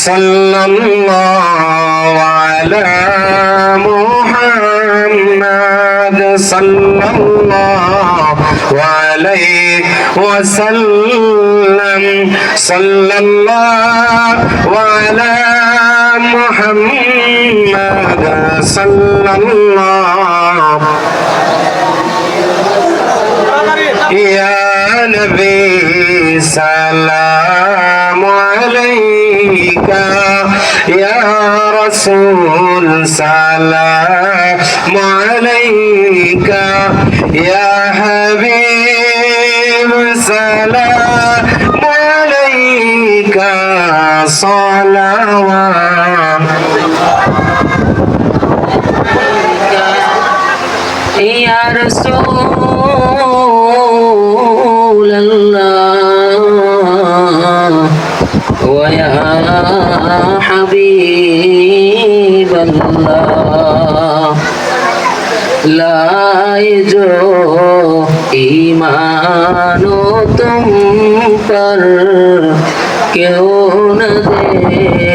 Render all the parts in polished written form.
sallallahu ala Muhammad sallallahu alayhi wa sallam sallallahu ala Muhammad sallallahu ya Nabi salam alayka ya Rasul salam alayka ya Habib salam alayka salawat ya Rasulullah wa ya Habiballah लाए जो ईमानो तुम पर क्यों न दे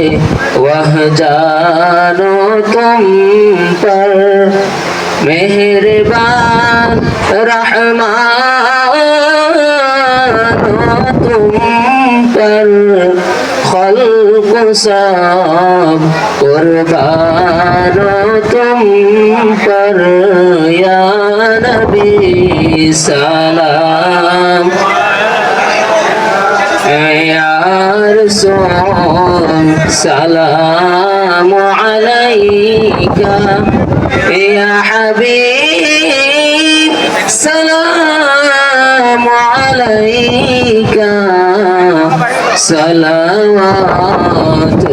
वह जानो तुम पर मेहरबान रहमान तुम पर खल्क़ सब कुर्बानो तुम पर या नबी सलाम या रसूल सलाम अलैका या हबीब सलाम अलैका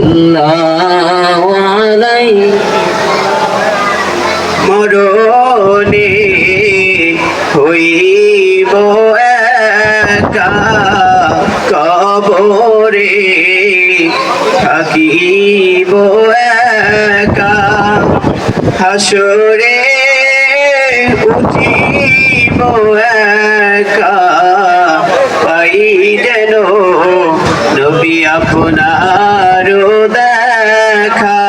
सलावतुल्लाह अलैका মরণে হইব একা কবরে থাকিব একা হাসরে উঠিব একা পাই যেন নবী আপনার দেখা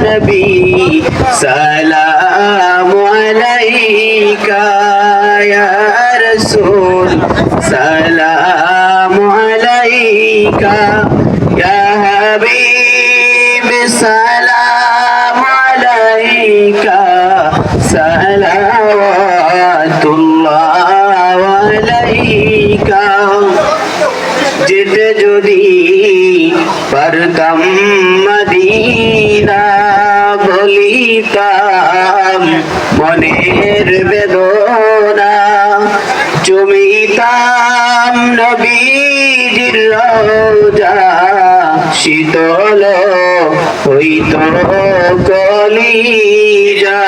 নবী সালাম আলাইকা ইয়া রাসূল সালাম আলাইকা ইয়া হাবিব সালাম আলাইকা সালাওয়াতুল্লাহ আলাইকা যেতে যদি পারতাম মদিনা বলিতাম মনের বেদনা চুমিতাম নবীজির রওজা শীতল হইত কলিজা